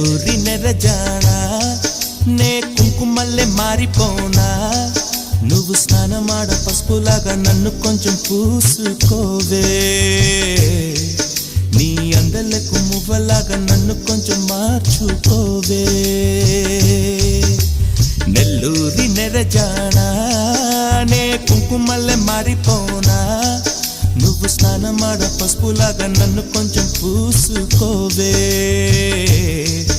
నెల్లూరి నెరజానా నే కుంకుమల్లె మారిపోనా నువ్వు స్నానమాడ పసుపులాగా నన్ను కొంచెం పూసుకోవే నీ అందలకు మువ్వలాగా నన్ను కొంచెం మార్చుకోవే నెల్లూరి నెరజానా నే కుంకుమల్లె మారిపోనా నువ్వు స్నానమాడ పసుపులాగా నన్ను కొంచెం పూసుకోవే